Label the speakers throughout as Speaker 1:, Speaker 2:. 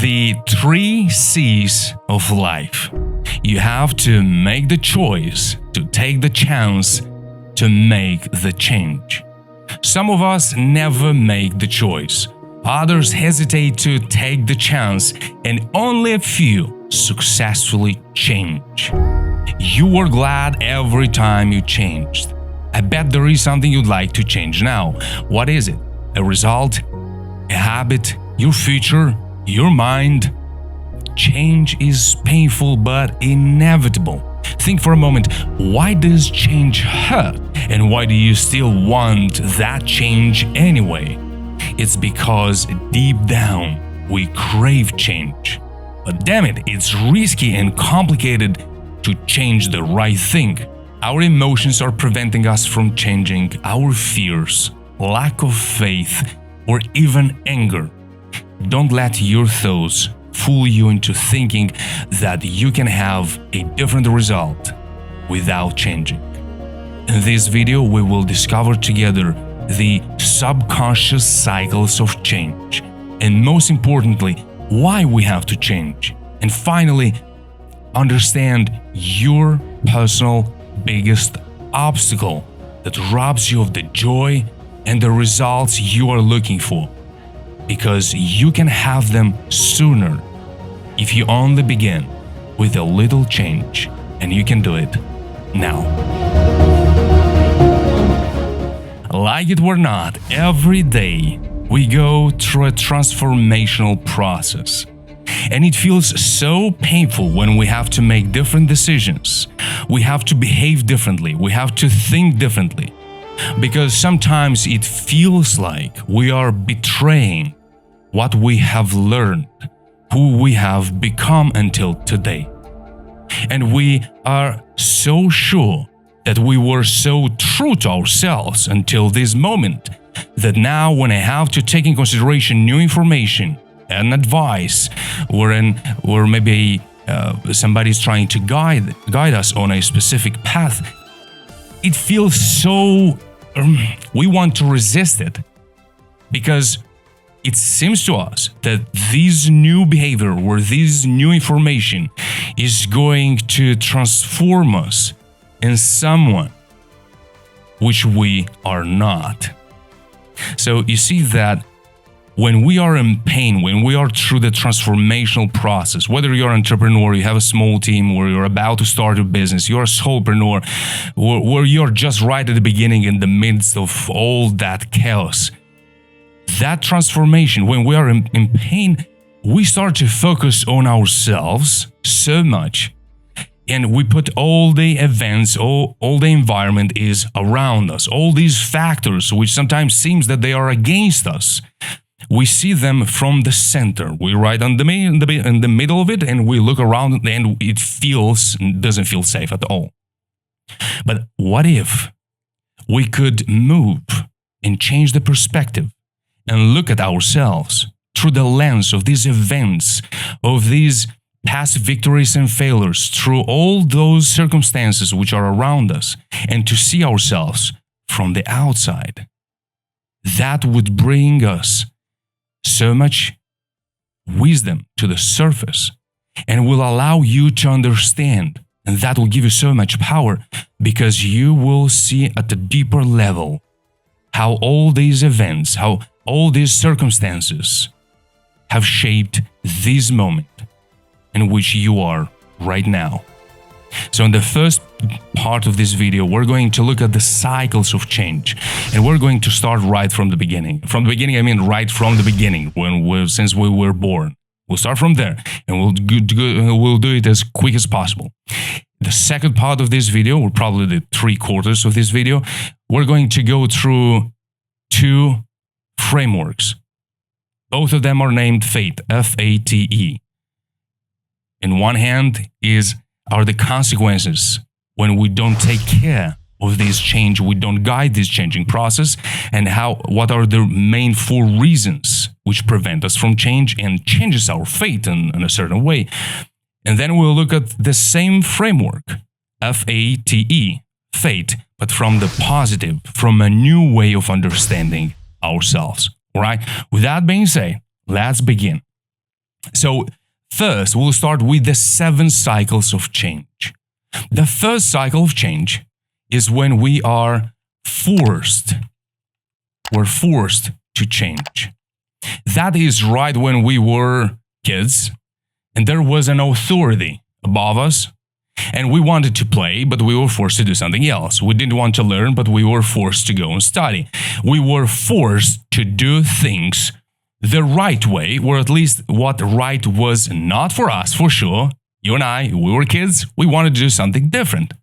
Speaker 1: The 3 C's of life. You have to make the choice, to take the chance, to make the change. Some of us never make the choice. Others hesitate to take the chance, and only a few successfully change. You were glad every time you changed. I bet there is something you'd like to change now. What is it? A result? A habit? Your future? Your mind? Change is painful but inevitable. Think for a moment, why does change hurt? And why do you still want that change anyway? It's because deep down, we crave change. But damn it, it's risky and complicated to change the right thing. Our emotions are preventing us from changing. Our fears, lack of faith, or even anger. Don't let your thoughts fool you into thinking that you can have a different result without changing. In this video, we will discover together the subconscious cycles of change, and most importantly, why we have to change. And finally, understand your personal biggest obstacle that robs you of the joy and the results you are looking for. Because you can have them sooner if you only begin with a little change, and you can do it now. Like it or not, every day we go through a transformational process. And it feels so painful when we have to make different decisions. We have to behave differently. We have to think differently. Because sometimes it feels like we are betraying what we have learned, who we have become until today. And we are so sure that we were so true to ourselves until this moment that now when I have to take in consideration new information and advice, or maybe somebody's trying to guide us on a specific path, it feels so we want to resist it, because it seems to us that this new behavior or this new information is going to transform us in someone which we are not. So you see that when we are in pain, when we are through the transformational process, whether you're an entrepreneur, you have a small team, or you're about to start a business, you're a solopreneur, or you're just right at the beginning in the midst of all that chaos, that transformation, when we are in pain, we start to focus on ourselves so much, and we put all the events, all the environment is around us, all these factors which sometimes seems that they are against us. We see them from the center. We're right in the middle of it, and we look around and it doesn't feel safe at all. But what if we could move and change the perspective and look at ourselves through the lens of these events, of these past victories and failures, through all those circumstances which are around us, and to see ourselves from the outside? That would bring us so much wisdom to the surface, and will allow you to understand, and that will give you so much power, because you will see at a deeper level how all these events, how all these circumstances have shaped this moment in which you are right now. So in the first part of this video, we're going to look at the cycles of change, and we're going to start right from the beginning. From the beginning, I mean right from the beginning, since we were born. We'll start from there, and we'll do it as quick as possible. The second part of this video, or probably the 3/4 of this video, we're going to go through 2 frameworks. Both of them are named F.A.T.E, F-A-T-E. In one hand are the consequences when we don't take care of this change, we don't guide this changing process, and what are the main 4 reasons which prevent us from change and changes our fate in a certain way. And then we'll look at the same framework, F-A.T.E, fate, but from the positive, from a new way of understanding ourselves. All right? With that being said, let's begin. So first, we'll start with the 7 cycles of change. The first cycle of change is when we are forced. We're forced to change. That is right when we were kids and there was an authority above us and we wanted to play, but we were forced to do something else. We didn't want to learn, but we were forced to go and study. We were forced to do things the right way, or at least what right was not for us, for sure. You and I, we were kids, we wanted to do something different.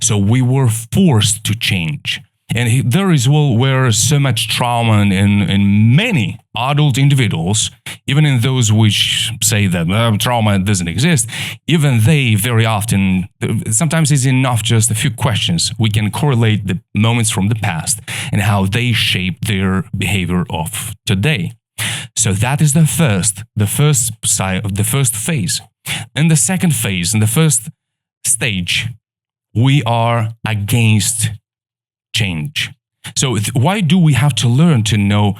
Speaker 1: So we were forced to change. And there is where so much trauma in many adult individuals, even in those which say that trauma doesn't exist, even they very often, sometimes it's enough just a few questions. We can correlate the moments from the past and how they shape their behavior of today. So that is the first side of the first phase. In the second phase, in the first stage, we are against change. So why do we have to learn to know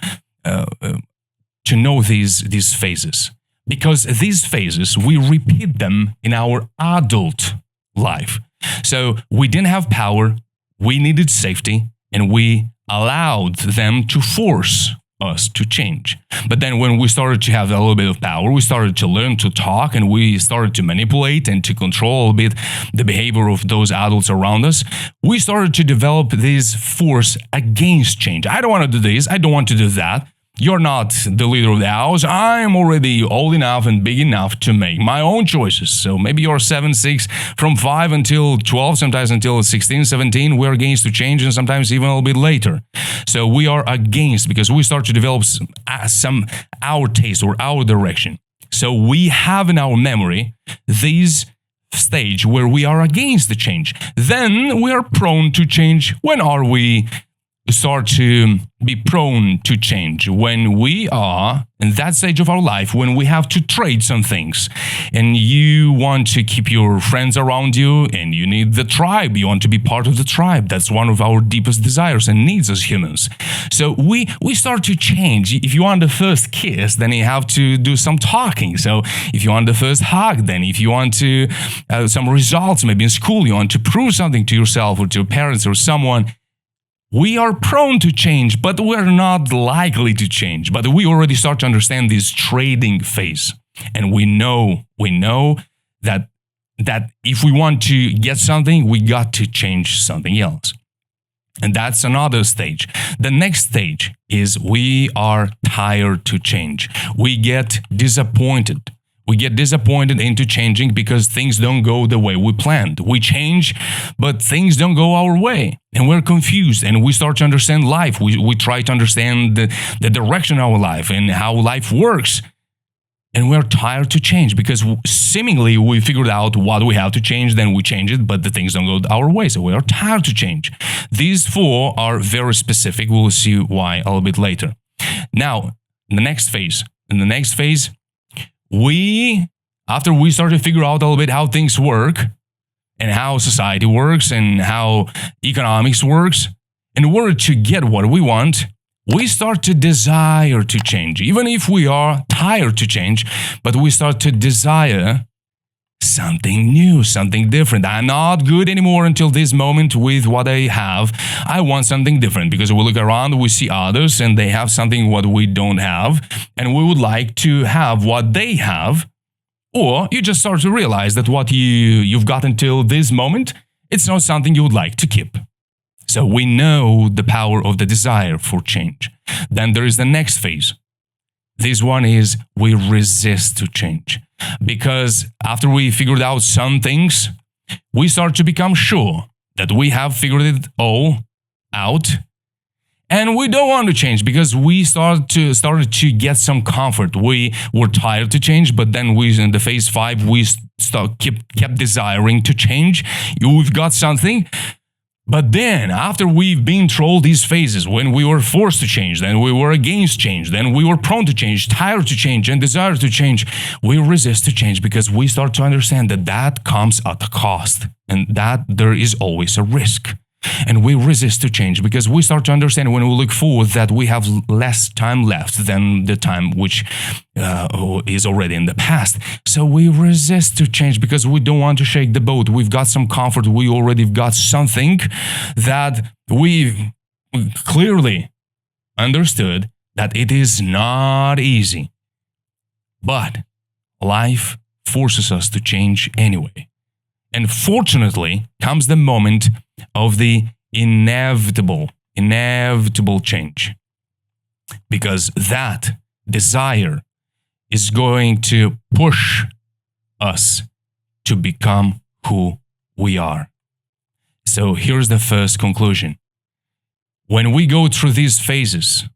Speaker 1: these phases? Because these phases, we repeat them in our adult life. So we didn't have power, we needed safety, and we allowed them to force us to change. But then when we started to have a little bit of power, we started to learn to talk and we started to manipulate and to control a bit the behavior of those adults around us. We started to develop this force against change. I don't want to do this. I don't want to do that. You're not the leader of the house. I'm already old enough and big enough to make my own choices. So maybe you're 7, 6, from 5 until 12, sometimes until 16, 17, we're against to change, and sometimes even a little bit later. So we are against because we start to develop some our taste or our direction. So we have in our memory this stage where we are against the change. Then we are prone to change. When are we start to be prone to change? When we are in that stage of our life, when we have to trade some things and you want to keep your friends around you and you need the tribe, you want to be part of the tribe. That's one of our deepest desires and needs as humans. So we start to change. If you want the first kiss, then you have to do some talking. So if you want the first hug, then if you want to some results, maybe in school, you want to prove something to yourself or to your parents or someone, we are prone to change, but we're not likely to change. But we already start to understand this trading phase. And we know that if we want to get something, we got to change something else. And that's another stage. The next stage is we are tired to change. We get disappointed. We get disappointed into changing because things don't go the way we planned. We change, but things don't go our way. And we're confused and we start to understand life. We try to understand the direction of our life and how life works. And we're tired to change because seemingly we figured out what we have to change, then we change it, but the things don't go our way. So we are tired to change. These 4 are very specific. We'll see why a little bit later. Now, in the next phase, after we start to figure out a little bit how things work and how society works and how economics works, in order to get what we want, we start to desire to change. Even if we are tired to change, but we start to desire something new, something different. I'm not good anymore until this moment with what I have. I want something different because we look around, we see others and they have something what we don't have and we would like to have what they have. Or you just start to realize that what you've got until this moment, it's not something you would like to keep. So we know the power of the desire for change. Then there is the next phase. This one is we resist to change. Because after we figured out some things, we start to become sure that we have figured it all out. And we don't want to change because we started to get some comfort. We were tired to change, but then in the phase 5, we kept desiring to change. We've got something. But then, after we've been through these phases, when we were forced to change, then we were against change, then we were prone to change, tired to change, and desire to change, we resist to change because we start to understand that comes at a cost and that there is always a risk. And we resist to change because we start to understand when we look forward that we have less time left than the time which is already in the past. So we resist to change because we don't want to shake the boat. We've got some comfort. We already got something that we clearly understood that it is not easy. But life forces us to change anyway. And fortunately comes the moment of the inevitable change. Because that desire is going to push us to become who we are. So here's the first conclusion. When we go through these phases,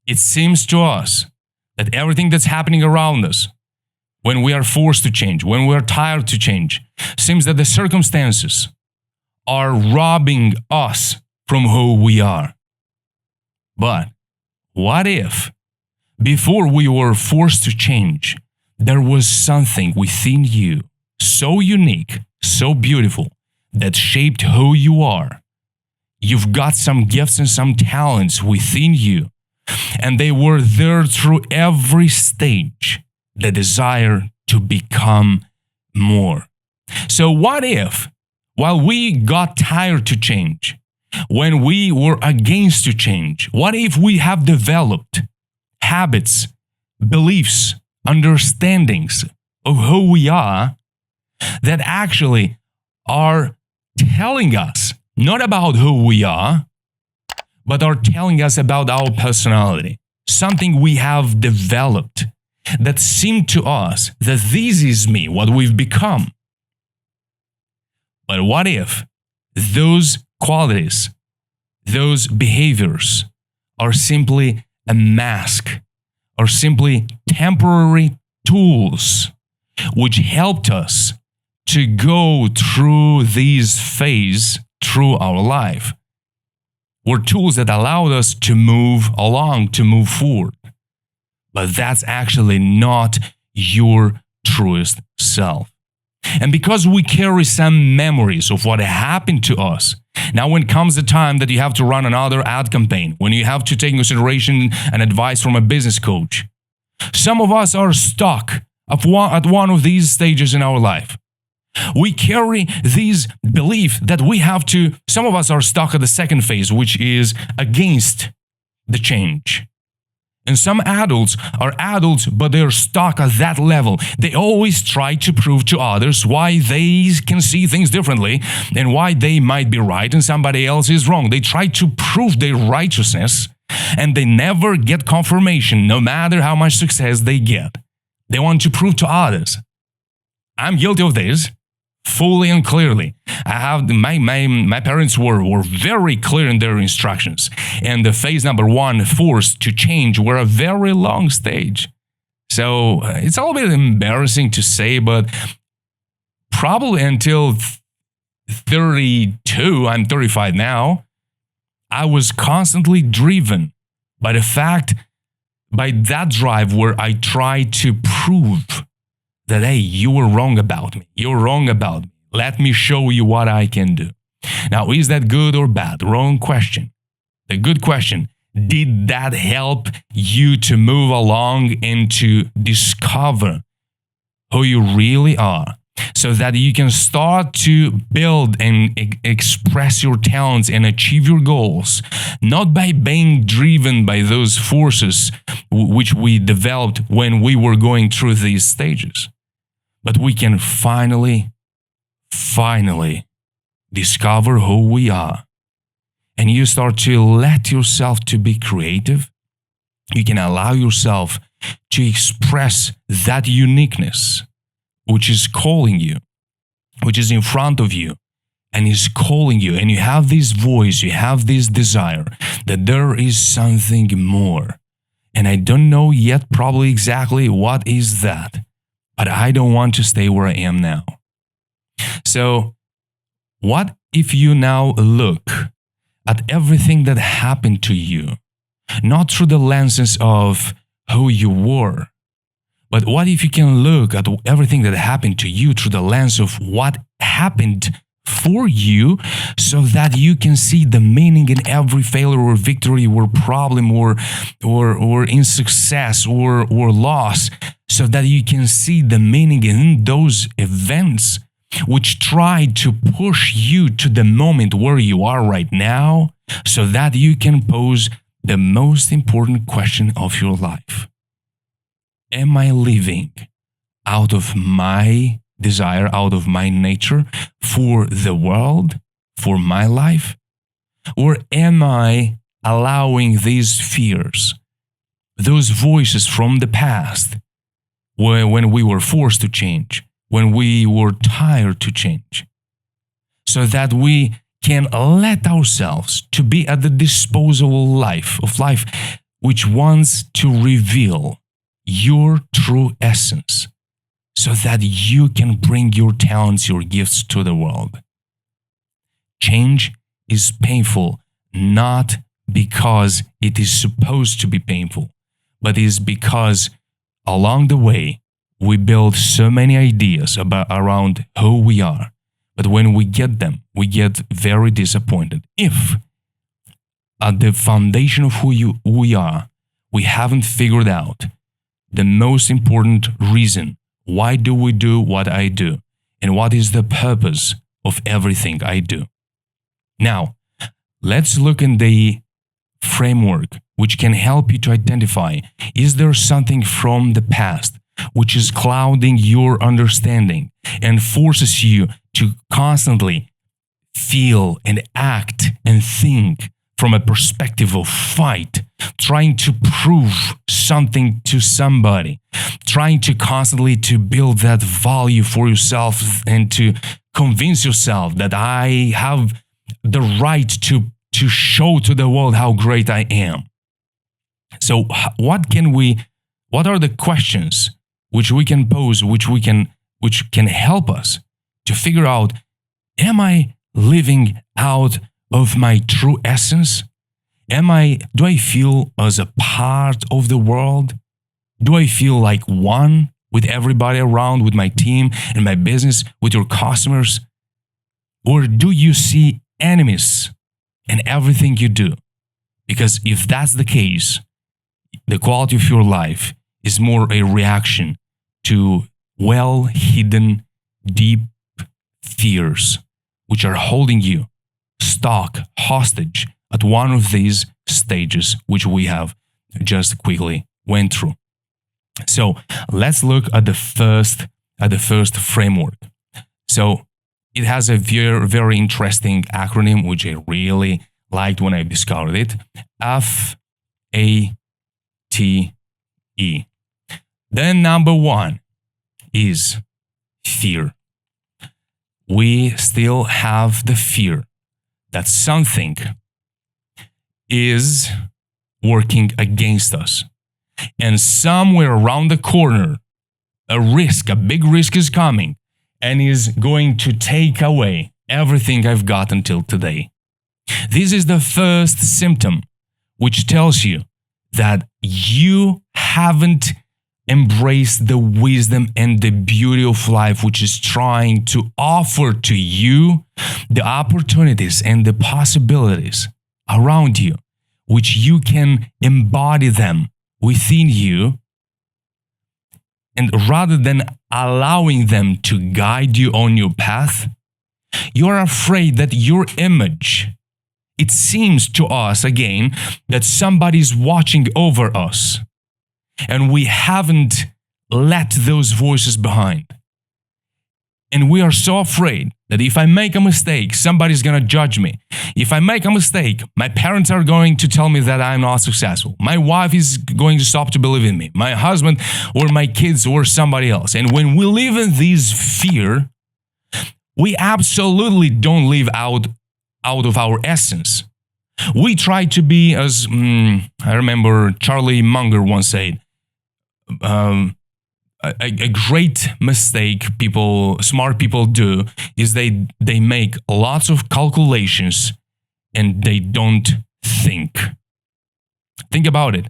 Speaker 1: it seems to us that everything that's happening around us, when we are forced to change, when we are tired to change, seems that the circumstances are robbing us from who we are. But what if, before we were forced to change, there was something within you so unique, so beautiful, that shaped who you are? You've got some gifts and some talents within you, and they were there through every stage. The desire to become more. So what if, while we got tired to change, when we were against to change, what if we have developed habits, beliefs, understandings of who we are that actually are telling us not about who we are, but are telling us about our personality, something we have developed that seemed to us that this is me, what we've become. But what if those qualities, those behaviors are simply a mask, or simply temporary tools which helped us to go through these phases through our life? Were tools that allowed us to move along, to move forward. But that's actually not your truest self. And because we carry some memories of what happened to us, now when comes the time that you have to run another ad campaign, when you have to take in consideration an advice from a business coach, some of us are stuck at one of these stages in our life. We carry these belief that we have to, some of us are stuck at the second phase, which is against the change. And some adults are adults, but they're stuck at that level. They always try to prove to others why they can see things differently and why they might be right and somebody else is wrong. They try to prove their righteousness and they never get confirmation, no matter how much success they get. They want to prove to others. I'm guilty of this. Fully and clearly. I have my parents were very clear in their instructions. And the phase number one, forced to change, were a very long stage. So it's a little bit embarrassing to say, but probably until 32, I'm 35 now, I was constantly driven by the fact, by that drive where I tried to prove that, hey, you were wrong about me. You're wrong about me. Let me show you what I can do. Now, is that good or bad? Wrong question. The good question, did that help you to move along and to discover who you really are so that you can start to build and express your talents and achieve your goals, not by being driven by those forces which we developed when we were going through these stages? But we can finally discover who we are. And you start to let yourself to be creative. You can allow yourself to express that uniqueness, which is calling you, which is in front of you, and is calling you. And you have this voice, you have this desire that there is something more. And I don't know yet probably exactly what is that. But I don't want to stay where I am now. So, what if you now look at everything that happened to you, not through the lenses of who you were, but what if you can look at everything that happened to you through the lens of what happened for you so that you can see the meaning in every failure or victory or problem or in success or loss, so that you can see the meaning in those events which try to push you to the moment where you are right now, so that you can pose the most important question of your life. Am I living out of my desire, out of my nature, for the world, for my life? Or am I allowing these fears, those voices from the past, when we were forced to change, when we were tired to change, so that we can let ourselves to be at the disposal of life which wants to reveal your true essence, so that you can bring your talents, your gifts to the world. Change is painful, not because it is supposed to be painful, but is because along the way, we build so many ideas around who we are. But when we get them, we get very disappointed. If at the foundation of who we are, we haven't figured out the most important reason, why do we do what I do? And what is the purpose of everything I do? Now, let's look in the framework which can help you to identify, is there something from the past which is clouding your understanding and forces you to constantly feel and act and think from a perspective of fight, trying to prove something to somebody, trying to constantly to build that value for yourself and to convince yourself that I have the right to show to the world how great I am. So what are the questions which we can pose, which can help us to figure out, am I living out of my true essence? Do I feel as a part of the world? Do I feel like one with everybody around, with my team and my business, with your customers? Or do you see enemies in everything you do? Because if that's the case, the quality of your life is more a reaction to well-hidden, deep fears, which are holding you stuck, hostage at one of these stages, which we have just quickly went through. So let's look at the first framework. So it has a very, very interesting acronym, which I really liked when I discovered it. F.A.T.E. Then number one is fear. We still have the fear that something is working against us. And somewhere around the corner, a big risk is coming and is going to take away everything I've got until today. This is the first symptom which tells you that you haven't embraced the wisdom and the beauty of life, which is trying to offer to you the opportunities and the possibilities around you, which you can embody them within you. And rather than allowing them to guide you on your path, you're afraid that your image, it seems to us again that somebody's watching over us. And we haven't let those voices behind. And we are so afraid that if I make a mistake, somebody's going to judge me. If I make a mistake, my parents are going to tell me that I'm not successful. My wife is going to stop to believe in me. My husband or my kids or somebody else. And when we live in this fear, we absolutely don't live out of our essence. We try to be, as I remember Charlie Munger once said, a great mistake smart people do is they make lots of calculations and they don't think. Think about it.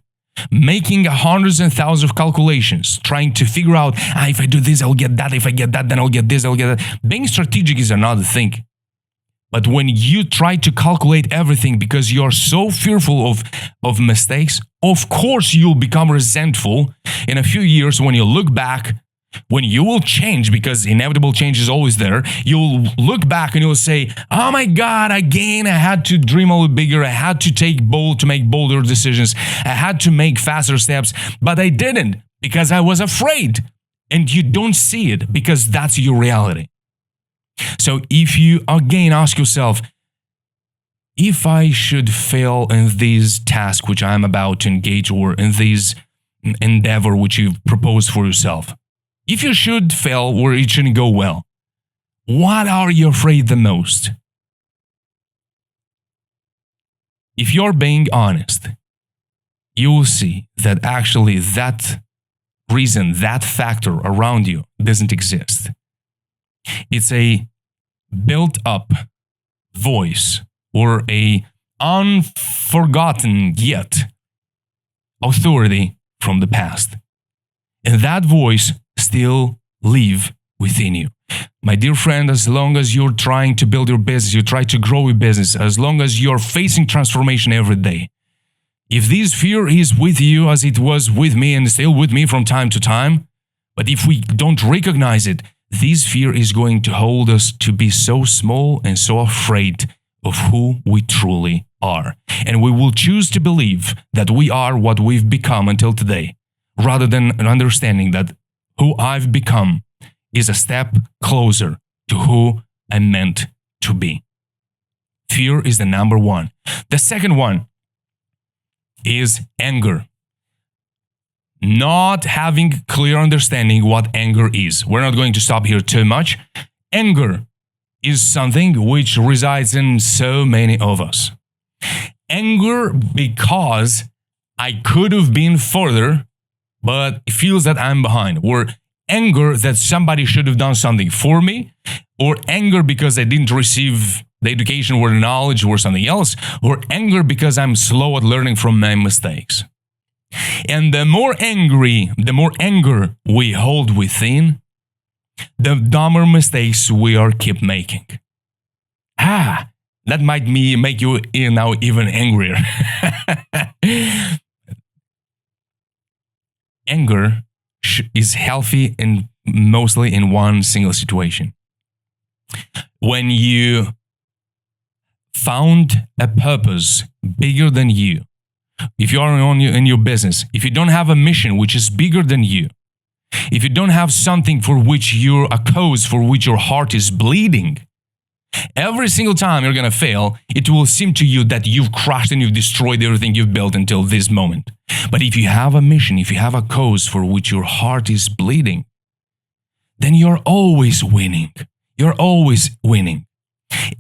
Speaker 1: Making hundreds and thousands of calculations, trying to figure out, if I do this, I'll get that. If I get that, then I'll get this, I'll get that. Being strategic is another thing. But when you try to calculate everything because you're so fearful of mistakes, of course you'll become resentful in a few years when you look back, when you will change, because inevitable change is always there. You'll look back and you'll say, oh my God, again, I had to dream a little bigger. I had to make bolder decisions. I had to make faster steps, but I didn't because I was afraid. And you don't see it because that's your reality. So if you again ask yourself, if I should fail in this task which I'm about to engage or in this endeavor which you've proposed for yourself, if you should fail or it shouldn't go well, what are you afraid the most? If you're being honest, you will see that actually that reason, that factor around you doesn't exist. It's a built-up voice or a unforgotten yet authority from the past. And that voice still lives within you. My dear friend, as long as you're trying to build your business, you try to grow your business, as long as you're facing transformation every day, if this fear is with you as it was with me and still with me from time to time, but if we don't recognize it, this fear is going to hold us to be so small and so afraid of who we truly are. And we will choose to believe that we are what we've become until today, rather than understanding that who I've become is a step closer to who I'm meant to be. Fear is the number one. The second one is anger. Not having clear understanding what anger is. We're not going to stop here too much. Anger is something which resides in so many of us. Anger because I could have been further, but it feels that I'm behind. Or anger that somebody should have done something for me. Or anger because I didn't receive the education or the knowledge or something else. Or anger because I'm slow at learning from my mistakes. And the more anger we hold within, the dumber mistakes we are keep making. That might make you now even angrier. Anger is healthy in mostly in one single situation. When you found a purpose bigger than you, if you are in your business, if you don't have a mission which is bigger than you, if you don't have something for which you're a cause for which your heart is bleeding, every single time you're going to fail, it will seem to you that you've crushed and you've destroyed everything you've built until this moment. But if you have a mission, if you have a cause for which your heart is bleeding, then you're always winning. You're always winning.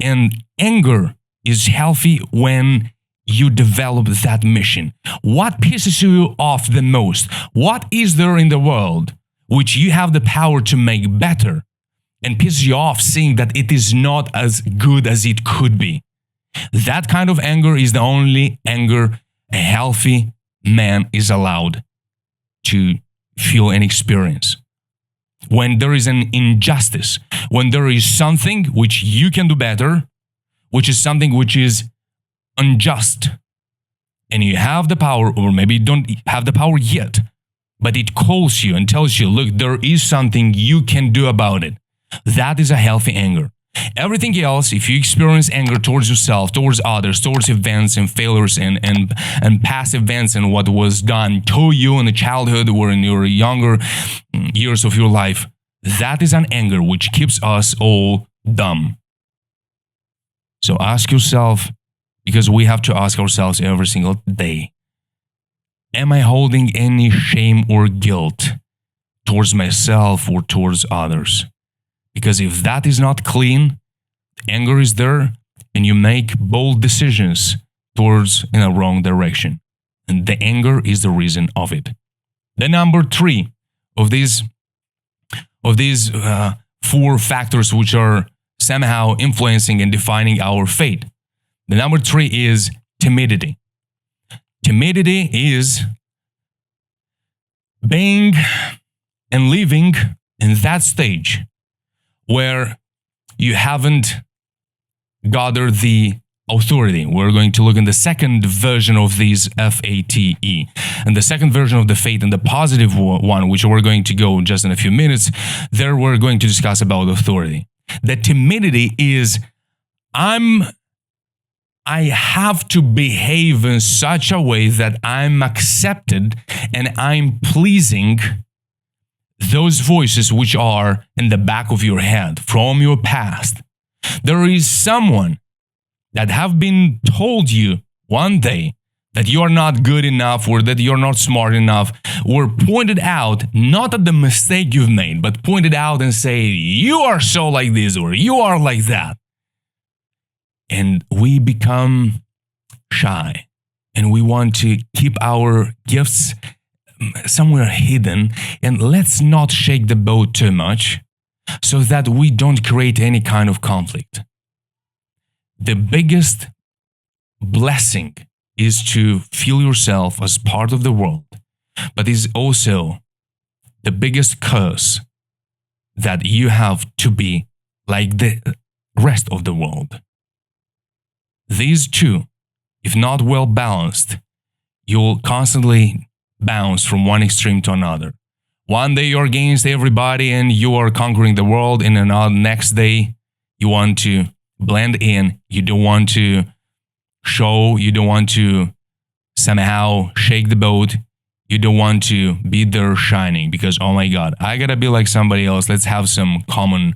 Speaker 1: And anger is healthy when you develop that mission. What pisses you off the most? What is there in the world which you have the power to make better and pisses you off seeing that it is not as good as it could be? That kind of anger is the only anger a healthy man is allowed to feel and experience. When there is an injustice, when there is something which you can do better, which is something which is unjust, and you have the power, or maybe you don't have the power yet, but it calls you and tells you, look, there is something you can do about it. That is a healthy anger. Everything else, if you experience anger towards yourself, towards others, towards events and failures and past events and what was done to you in the childhood or in your younger years of your life, that is an anger which keeps us all dumb. So ask yourself, because we have to ask ourselves every single day, am I holding any shame or guilt towards myself or towards others? Because if that is not clean, anger is there, and you make bold decisions towards in a wrong direction. And the anger is the reason of it. The number 3 of these 4 factors which are somehow influencing and defining our fate. The number 3 is timidity. Timidity is being and living in that stage where you haven't gather the authority. We're going to look in the second version of these F.A.T.E. And the second version of the F.A.T.E and the positive one, which we're going to go just in a few minutes, there we're going to discuss about authority. The timidity is, I have to behave in such a way that I'm accepted and I'm pleasing those voices which are in the back of your head from your past. There is someone that have been told you one day that you are not good enough or that you're not smart enough, or pointed out, not at the mistake you've made, but pointed out and say, you are so like this or you are like that. And we become shy and we want to keep our gifts somewhere hidden, and let's not shake the boat too much so that we don't create any kind of conflict. The biggest blessing is to feel yourself as part of the world, but is also the biggest curse that you have to be like the rest of the world. These two, if not well balanced, you'll constantly bounce from one extreme to another. One day you're against everybody and you are conquering the world, and the next day you want to blend in, you don't want to show, you don't want to somehow shake the boat, you don't want to be there shining because, oh my God, I gotta be like somebody else, let's have some common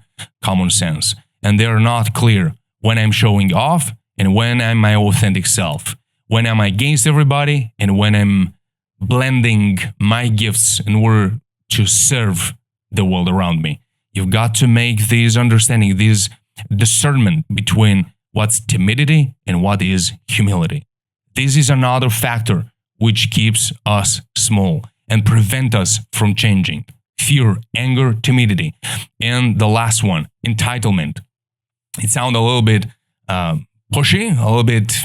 Speaker 1: sense. And they're not clear when I'm showing off and when I'm my authentic self, when I'm against everybody and when I'm blending my gifts in order to serve the world around me. You've got to make these understanding, these discernment between what's timidity and what is humility. This is another factor which keeps us small and prevent us from changing. Fear, anger, timidity. And the last one, entitlement. It sounds a little bit pushy, a little bit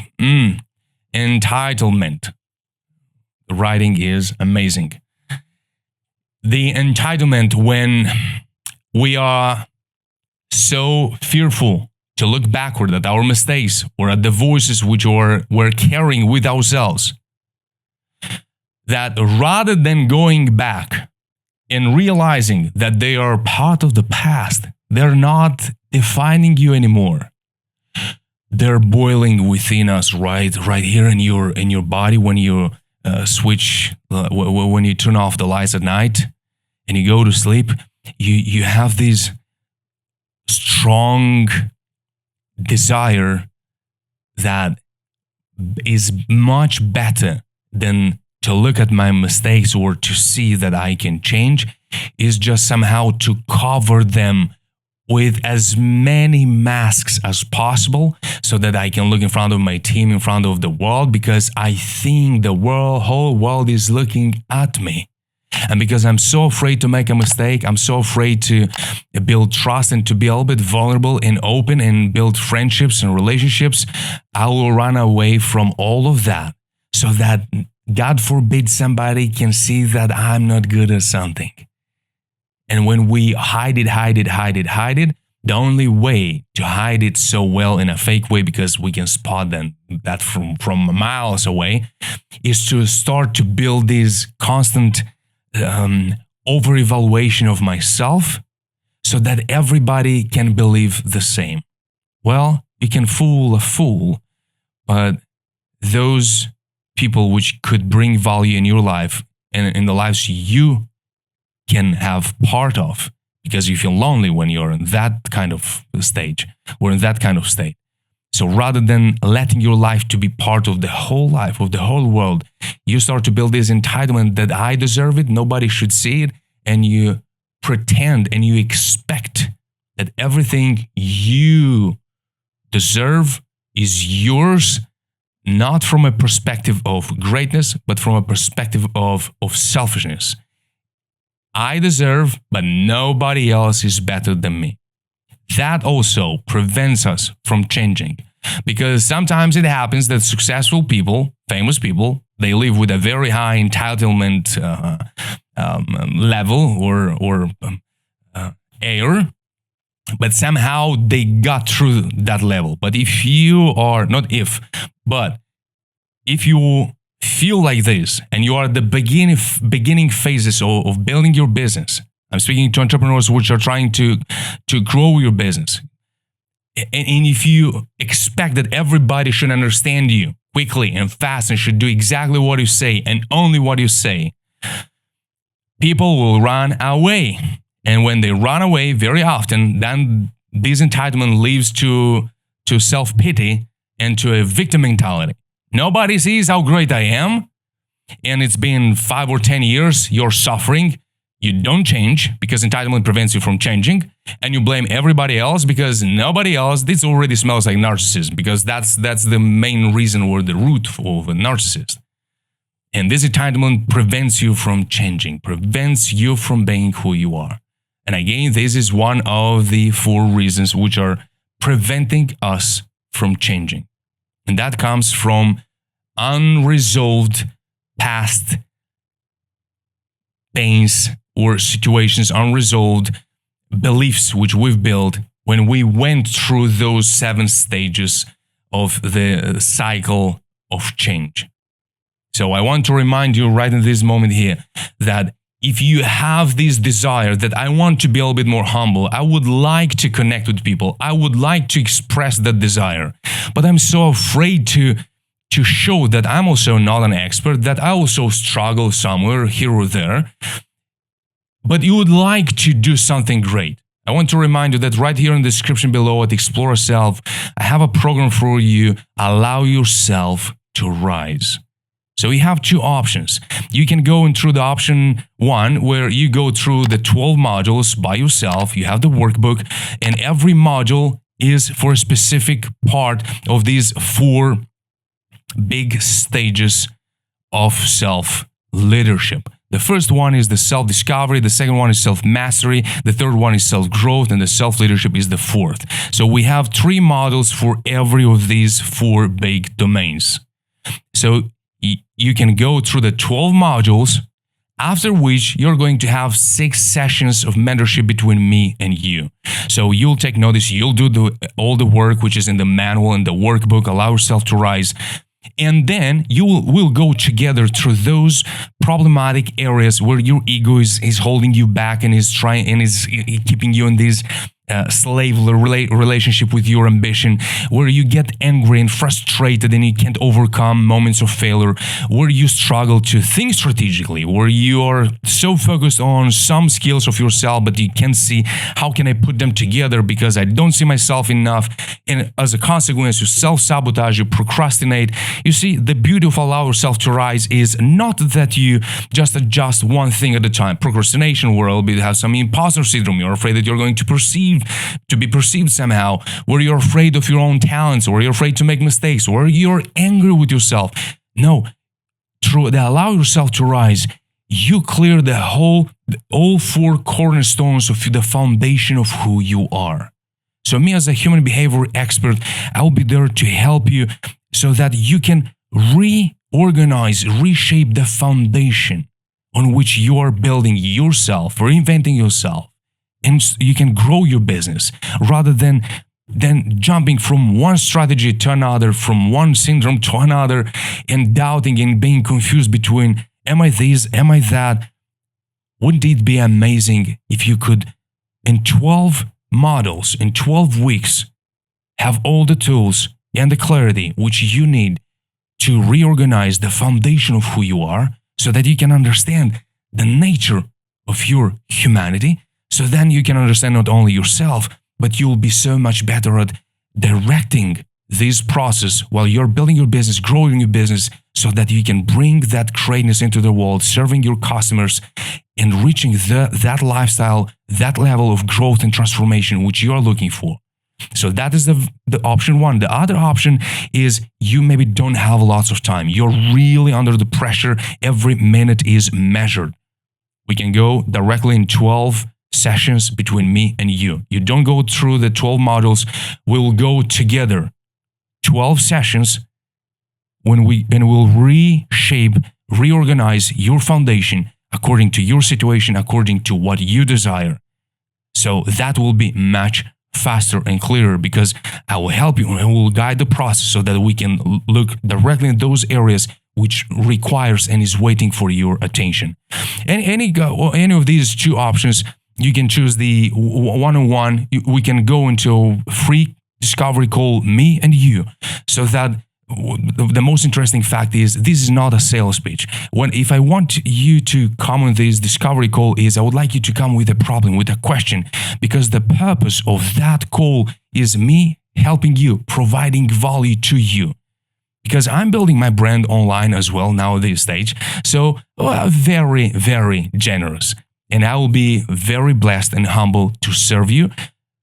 Speaker 1: entitlement. The writing is amazing. The entitlement, when we are so fearful to look backward at our mistakes or at the voices which we're carrying with ourselves, that rather than going back and realizing that they are part of the past, they're not defining you anymore. They're boiling within us right here in your body when you when you turn off the lights at night and you go to sleep. You have this strong desire that is much better than to look at my mistakes or to see that I can change, is just somehow to cover them with as many masks as possible so that I can look in front of my team, in front of the world, because I think the whole world is looking at me. And because I'm so afraid to make a mistake, I'm so afraid to build trust and to be a little bit vulnerable and open and build friendships and relationships, I will run away from all of that so that, God forbid, somebody can see that I'm not good at something. And when we hide it, the only way to hide it so well in a fake way, because we can spot that from miles away, is to start to build this constant over-evaluation of myself so that everybody can believe the same. Well, you can fool a fool, but those people which could bring value in your life and in the lives you can have part of, because you feel lonely when you're in that kind of stage or in that kind of state. So rather than letting your life to be part of the whole life, of the whole world, you start to build this entitlement that I deserve it, nobody should see it, and you pretend and you expect that everything you deserve is yours, not from a perspective of greatness, but from a perspective of selfishness. I deserve, but nobody else is better than me. That also prevents us from changing, because sometimes it happens that successful people, famous people, they live with a very high entitlement level or air, But somehow they got through that level. But if you are, but if you feel like this and you are at the beginning phases of building your business, I'm speaking to entrepreneurs which are trying to grow your business. And if you expect that everybody should understand you quickly and fast and should do exactly what you say and only what you say, people will run away. And when they run away very often, then this entitlement leads to self-pity and to a victim mentality. Nobody sees how great I am, and it's been 5 or 10 years, you're suffering, you don't change because entitlement prevents you from changing, and you blame everybody else because nobody else, this already smells like narcissism, because that's the main reason or the root of a narcissist. And this entitlement prevents you from changing, prevents you from being who you are. And again, this is one of the 4 reasons which are preventing us from changing. And that comes from unresolved past pains or situations, unresolved beliefs which we've built when we went through those 7 stages of the cycle of change. So I want to remind you right in this moment here that if you have this desire that I want to be a little bit more humble, I would like to connect with people, I would like to express that desire, but I'm so afraid to show that I'm also not an expert, that I also struggle somewhere here or there, but you would like to do something great. I want to remind you that right here in the description below at Exploraself, I have a program for you, Allow Yourself to Rise. So you have 2 options. You can go in through the option 1, where you go through the 12 modules by yourself. You have the workbook, and every module is for a specific part of these 4 big stages of self-leadership. The first one is the self-discovery, the second one is self-mastery, the third one is self-growth, and the self-leadership is the 4th. So we have 3 models for every of these 4 big domains. So you can go through the 12 modules, after which you're going to have 6 sessions of mentorship between me and you. So you'll take notice, you'll do all the work which is in the manual and the workbook, Allow Yourself to Rise. And then we'll go together through those problematic areas where your ego is holding you back and is keeping you in this slave relationship with your ambition, where you get angry and frustrated and you can't overcome moments of failure, where you struggle to think strategically, where you are so focused on some skills of yourself, but you can't see how can I put them together because I don't see myself enough. And as a consequence, you self-sabotage, you procrastinate. You see, the beauty of Allow Yourself to Rise is not that you just adjust one thing at a time. Procrastination world, you have some imposter syndrome. You're afraid that you're going to be perceived somehow, where you're afraid of your own talents, or you're afraid to make mistakes, or you're angry with yourself. No, through the Allow Yourself to Rise, you clear all 4 cornerstones of the foundation of who you are. So me as a human behavior expert, I'll be there to help you so that you can reorganize, reshape the foundation on which you are building yourself, reinventing yourself. And you can grow your business rather than jumping from one strategy to another, from one syndrome to another, and doubting and being confused between, am I this, am I that? Wouldn't it be amazing if you could, in 12 models, in 12 weeks, have all the tools and the clarity which you need to reorganize the foundation of who you are, so that you can understand the nature of your humanity? So then you can understand not only yourself, but you'll be so much better at directing this process while you're building your business, growing your business, so that you can bring that greatness into the world, serving your customers and reaching that lifestyle, that level of growth and transformation which you are looking for. So that is the option 1. The other option is you maybe don't have lots of time. You're really under the pressure. Every minute is measured. We can go directly in 12 sessions between me and you. You don't go through the 12 modules. We'll go together. 12 sessions we'll reshape, reorganize your foundation according to your situation, according to what you desire. So that will be much faster and clearer because I will help you and I will guide the process so that we can look directly in those areas which requires and is waiting for your attention. And any of these two options, you can choose the one-on-one. We can go into a free discovery call, me and you, so that the most interesting fact is this is not a sales pitch. If I want you to come on this discovery call is I would like you to come with a problem, with a question, because the purpose of that call is me helping you, providing value to you. Because I'm building my brand online as well now at this stage. So very, very generous. And I will be very blessed and humble to serve you.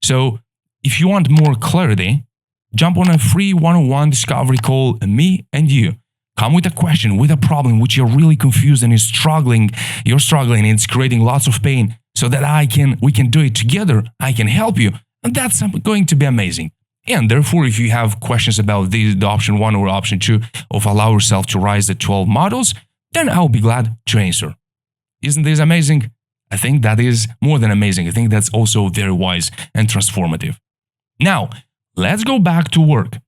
Speaker 1: So if you want more clarity, jump on a free one-on-one discovery call, me and you. Come with a question, with a problem which you're really confused and you're struggling and it's creating lots of pain so that we can do it together. I can help you. And that's going to be amazing. And therefore, if you have questions about the option 1 or option 2 of allow yourself to rise the 12 models, then I'll be glad to answer. Isn't this amazing? I think that is more than amazing. I think that's also very wise and transformative. Now, let's go back to work.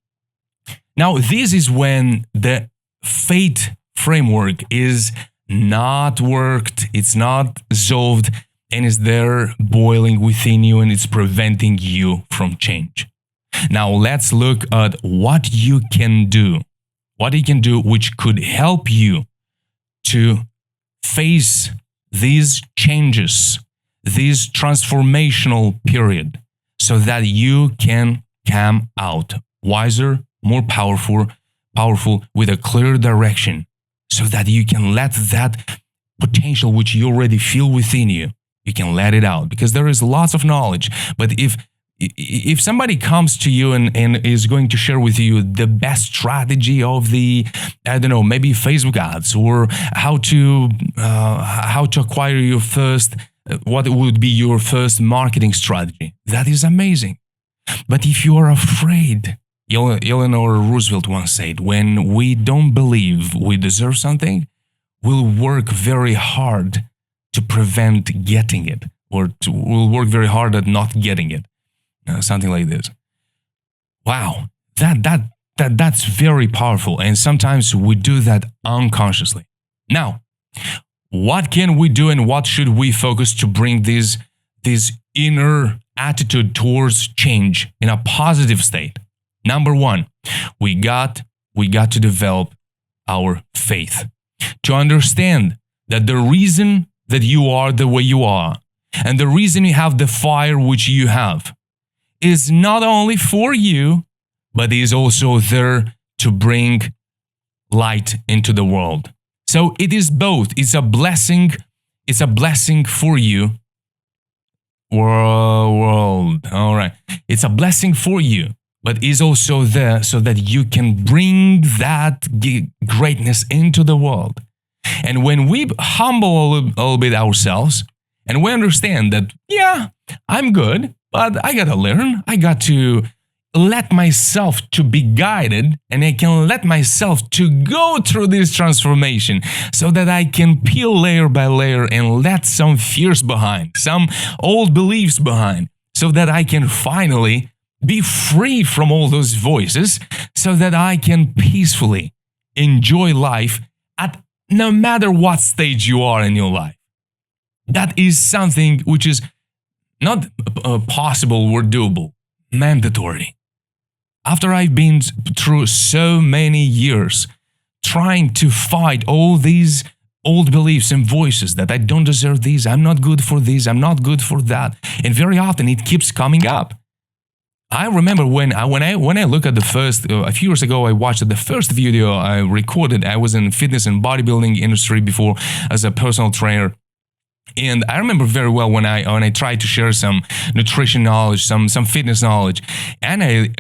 Speaker 1: Now, this is when the F.A.T.E framework is not worked, it's not solved, and is there boiling within you and it's preventing you from change. Now, let's look at what you can do. What you can do which could help you to face these changes, this transformational period, so that you can come out wiser, more powerful with a clear direction, so that you can let that potential which you already feel within you, you can let it out. Because there is lots of knowledge, but if somebody comes to you and is going to share with you the best strategy of the, I don't know, maybe Facebook ads or how to acquire your first, what would be your first marketing strategy, that is amazing. But if you are afraid, Eleanor Roosevelt once said, when we don't believe we deserve something, we'll work very hard to prevent getting it, or we'll work very hard at not getting it. Something like this. Wow, that's very powerful, and sometimes we do that unconsciously. Now, what can we do and what should we focus to bring this inner attitude towards change in a positive state? Number 1, we got to develop our faith, to understand that the reason that you are the way you are and the reason you have the fire which you have is not only for you, but is also there to bring light into the world. So it is both. It's a blessing for you. World. All right. It's a blessing for you, but is also there so that you can bring that greatness into the world. And when we humble a little bit ourselves and we understand that, yeah, I'm good, but I got to learn. I got to let myself to be guided, and I can let myself to go through this transformation so that I can peel layer by layer and let some fears behind, some old beliefs behind, so that I can finally be free from all those voices, so that I can peacefully enjoy life at no matter what stage you are in your life. That is something which is not possible or doable, mandatory. After I've been through so many years trying to fight all these old beliefs and voices that I don't deserve this, I'm not good for this, I'm not good for that, and very often it keeps coming up. I remember when I look at the first, a few years ago, I watched the first video I recorded. I was in fitness and bodybuilding industry before as a personal trainer. And I remember very well when I tried to share some nutrition knowledge, some fitness knowledge. And a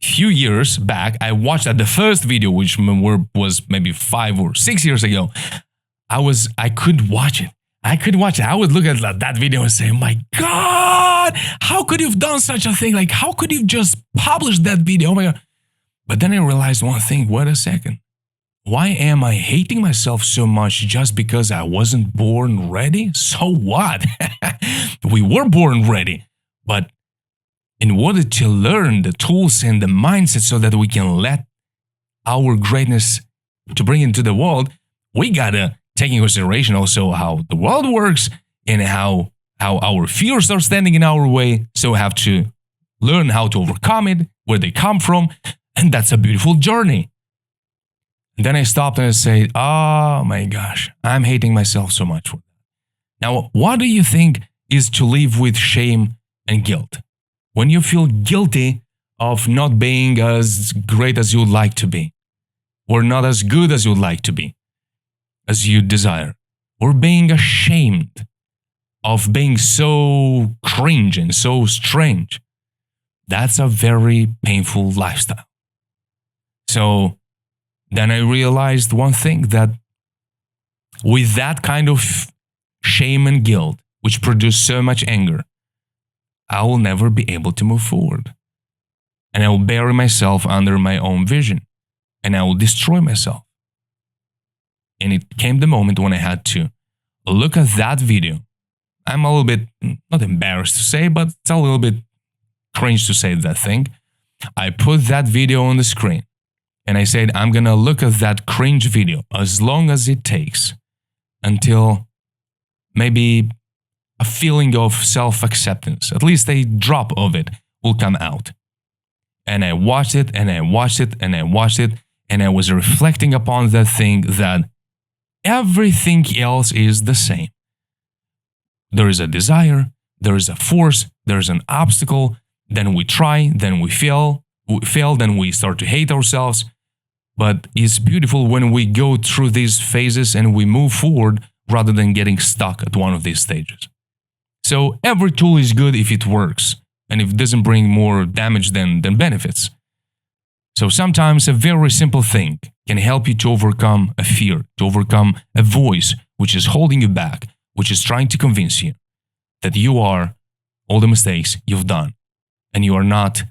Speaker 1: few years back, I watched the first video, which was maybe 5 or 6 years ago. I could watch it. I would look at that video and say, my God, how could you have done such a thing? Like, how could you just publish that video? Oh my God. But then I realized one thing, wait a second. Why am I hating myself so much just because I wasn't born ready? So what? We were born ready. But in order to learn the tools and the mindset so that we can let our greatness to bring into the world, we gotta take in consideration also how the world works and how our fears are standing in our way. So we have to learn how to overcome it, where they come from, and that's a beautiful journey. And then I stopped and I said, oh my gosh, I'm hating myself so much for that. Now, what do you think is to live with shame and guilt? When you feel guilty of not being as great as you would like to be, or not as good as you would like to be, as you desire, or being ashamed of being so cringe and so strange, that's a very painful lifestyle. So then I realized one thing, that with that kind of shame and guilt, which produce so much anger, I will never be able to move forward. And I will bury myself under my own vision. And I will destroy myself. And it came the moment when I had to look at that video. I'm a little bit, not embarrassed to say, but it's a little bit cringe to say that thing. I put that video on the screen. And I said, I'm going to look at that cringe video as long as it takes until maybe a feeling of self-acceptance, at least a drop of it, will come out. And I watched it, and I watched it, and I watched it, and I was reflecting upon that thing, that everything else is the same. There is a desire, there is a force, there is an obstacle, then we try, then we fail, then we start to hate ourselves. But it's beautiful when we go through these phases and we move forward rather than getting stuck at one of these stages. So every tool is good if it works and if it doesn't bring more damage than benefits. So sometimes a very simple thing can help you to overcome a fear, to overcome a voice which is holding you back, which is trying to convince you that you are all the mistakes you've done and you are not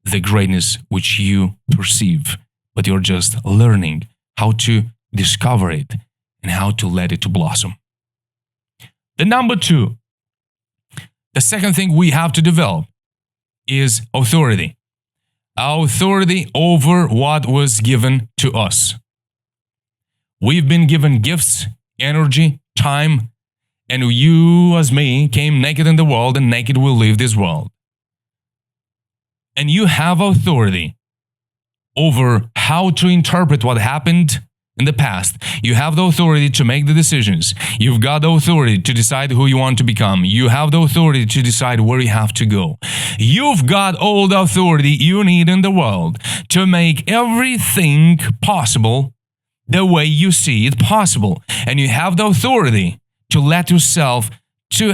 Speaker 1: the greatness which you perceive, but you're just learning how to discover it and how to let it to blossom. The number two, the second thing we have to develop is authority. Authority over what was given to us. We've been given gifts, energy, time, and you, as me, came naked in the world and naked will leave this world. And you have authority over how to interpret what happened in the past. You have the authority to make the decisions. You've got the authority to decide who you want to become. You have the authority to decide where you have to go. You've got all the authority you need in the world to make everything possible the way you see it possible. And you have the authority to let yourself to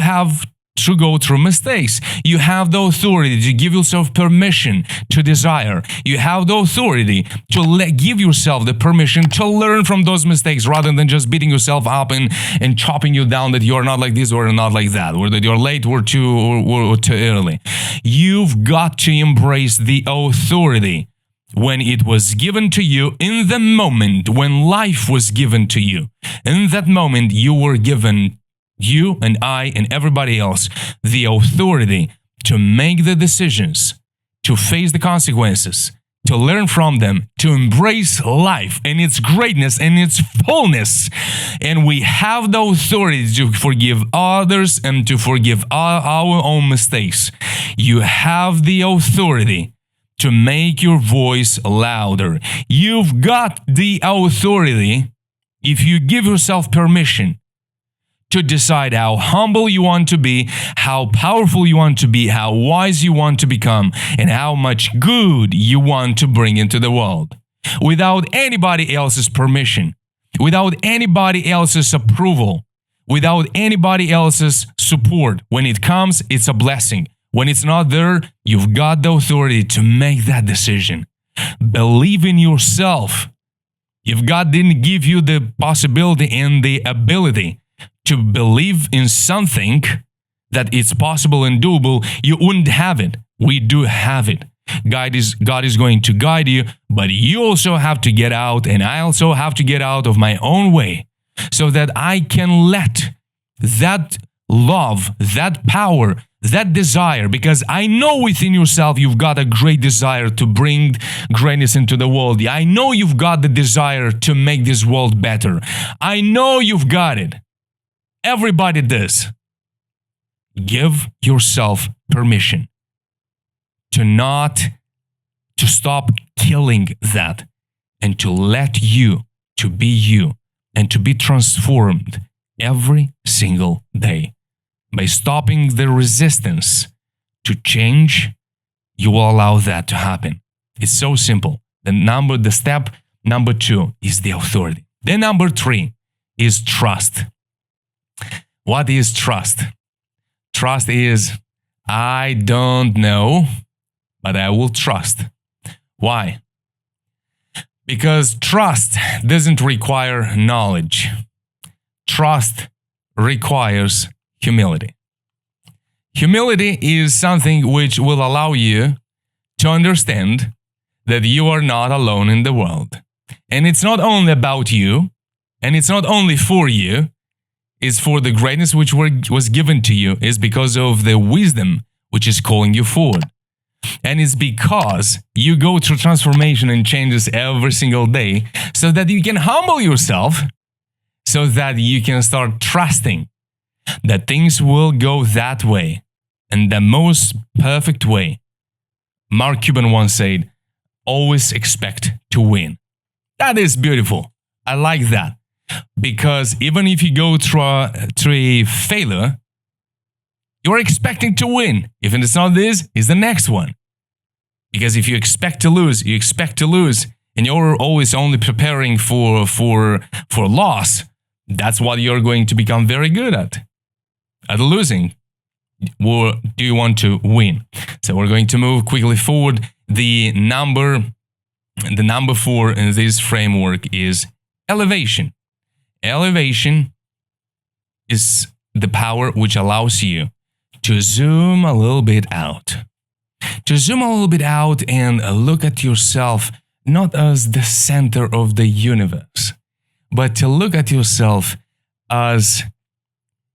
Speaker 1: go through mistakes. You have the authority to give yourself permission to desire. You have the authority to give yourself the permission to learn from those mistakes rather than just beating yourself up and chopping you down that you're not like this or not like that, or that you're late or too early. You've got to embrace the authority when it was given to you in the moment when life was given to you. In that moment, you were given, you and I and everybody else, the authority to make the decisions, to face the consequences, to learn from them, to embrace life and its greatness and its fullness. And we have the authority to forgive others and to forgive our own mistakes. You have the authority to make your voice louder. You've got the authority, if you give yourself permission, to decide how humble you want to be, how powerful you want to be, how wise you want to become, and how much good you want to bring into the world. Without anybody else's permission, without anybody else's approval, without anybody else's support. When it comes, it's a blessing. When it's not there, you've got the authority to make that decision. Believe in yourself. If God didn't give you the possibility and the ability to believe in something that it's possible and doable, you wouldn't have it. We do have it. God is going to guide you, but you also have to get out, and I also have to get out of my own way so that I can let that love, that power, that desire, because I know within yourself you've got a great desire to bring greatness into the world. I know you've got the desire to make this world better. I know you've got it. Everybody does. Give yourself permission to stop killing that and to let you to be you and to be transformed every single day. By stopping the resistance to change, you will allow that to happen. It's so simple. The step number 2 is the authority. Then number 3 is trust. What is trust? Trust is, I don't know, but I will trust. Why? Because trust doesn't require knowledge. Trust requires humility. Humility is something which will allow you to understand that you are not alone in the world. And it's not only about you, and it's not only for you, it's for the greatness which was given to you, is because of the wisdom which is calling you forward. And it's because you go through transformation and changes every single day so that you can humble yourself, so that you can start trusting that things will go that way, and the most perfect way. Mark Cuban once said, always expect to win. That is beautiful. I like that. Because even if you go through a failure, you're expecting to win. If it's not this, it's the next one. Because if you expect to lose, you expect to lose, and you're always only preparing for loss, that's what you're going to become very good at losing. Or do you want to win? So we're going to move quickly forward. The number 4 in this framework is elevation. Elevation is the power which allows you to zoom a little bit out. To zoom a little bit out and look at yourself not as the center of the universe, but to look at yourself as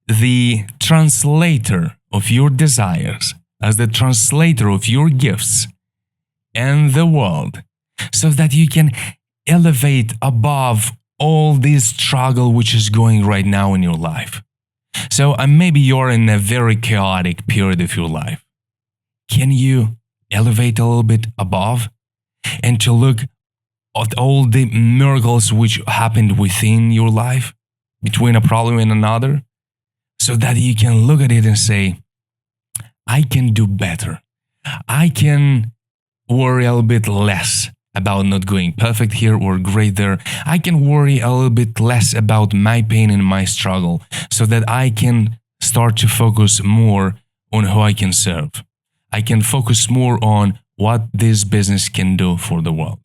Speaker 1: the translator of your desires, as the translator of your gifts and the world, so that you can elevate above all this struggle which is going right now in your life. So maybe you're in a very chaotic period of your life. Can you elevate a little bit above and to look at all the miracles which happened within your life, between a problem and another, so that you can look at it and say, I can do better. I can worry a little bit less about not going perfect here or great there. I can worry a little bit less about my pain and my struggle, so that I can start to focus more on who I can serve. I can focus more on what this business can do for the world.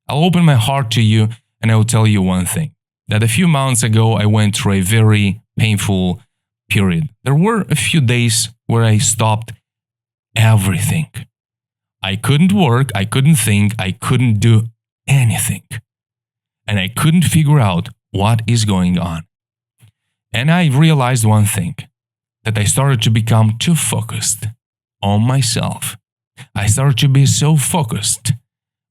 Speaker 1: I'll open my heart to you and I will tell you one thing, that a few months ago I went through a very painful period. There were a few days where I stopped everything. I couldn't work, I couldn't think, I couldn't do anything. And I couldn't figure out what is going on. And I realized one thing, that I started to become too focused on myself. I started to be so focused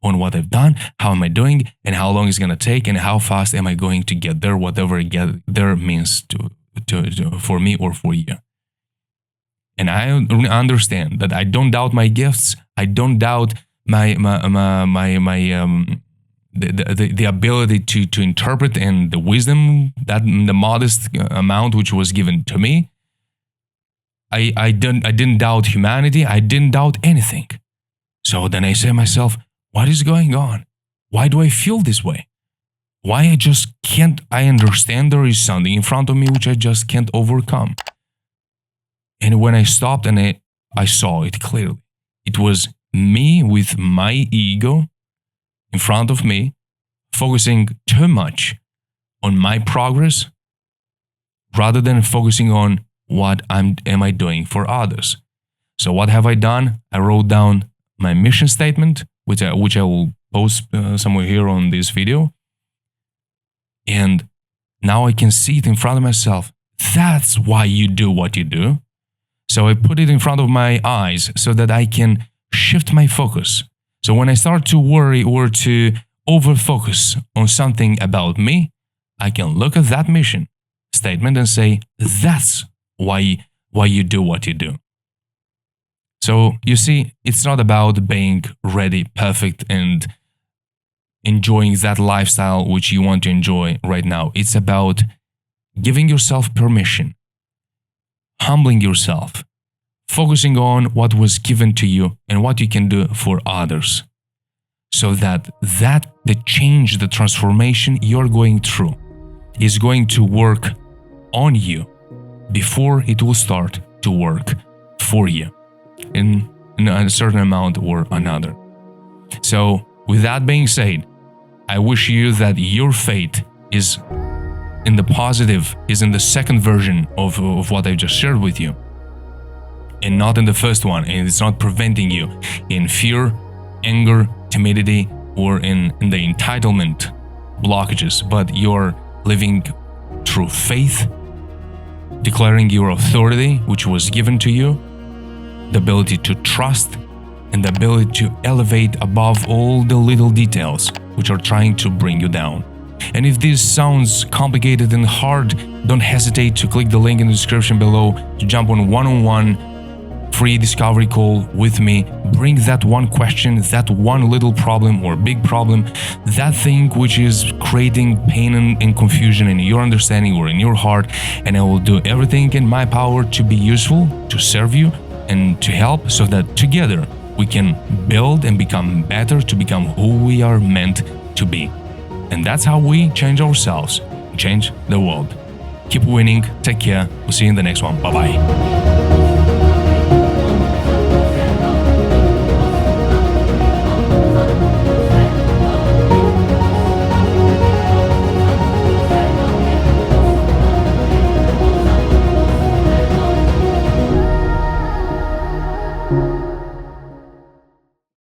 Speaker 1: on what I've done, how am I doing, and how long it's going to take, and how fast am I going to get there, whatever get there means for me or for you. And I understand that I don't doubt my gifts. I don't doubt the ability to interpret, and the wisdom, that the modest amount which was given to me. I didn't doubt humanity. I didn't doubt anything. So then I say to myself, what is going on? Why do I feel this way? Why I just can't, I understand there is something in front of me which I just can't overcome. And when I stopped and I saw it clearly, it was me with my ego in front of me, focusing too much on my progress rather than focusing on what am I doing for others. So what have I done? I wrote down my mission statement, which I will post somewhere here on this video. And now I can see it in front of myself. That's why you do what you do. So I put it in front of my eyes so that I can shift my focus. So when I start to worry or to over-focus on something about me, I can look at that mission statement and say, that's why you do what you do. So you see, it's not about being ready, perfect, and enjoying that lifestyle which you want to enjoy right now. It's about giving yourself permission, humbling yourself, focusing on what was given to you and what you can do for others. So that the change, the transformation you're going through is going to work on you before it will start to work for you in a certain amount or another. So with that being said, I wish you that your fate is in the positive, is in the second version of what I just shared with you, and not in the first one, and it's not preventing you in fear, anger, timidity, or in the entitlement blockages, but you're living through faith, declaring your authority which was given to you, the ability to trust, and the ability to elevate above all the little details which are trying to bring you down. And if this sounds complicated and hard, don't hesitate to click the link in the description below to jump on one-on-one free discovery call with me. Bring that one question, that one little problem or big problem, that thing which is creating pain and confusion in your understanding or in your heart, and I will do everything in my power to be useful, to serve you, and to help, so that together we can build and become better, to become who we are meant to be. And that's how we change ourselves, change the world. Keep winning, take care, we'll see you in the next one, bye-bye.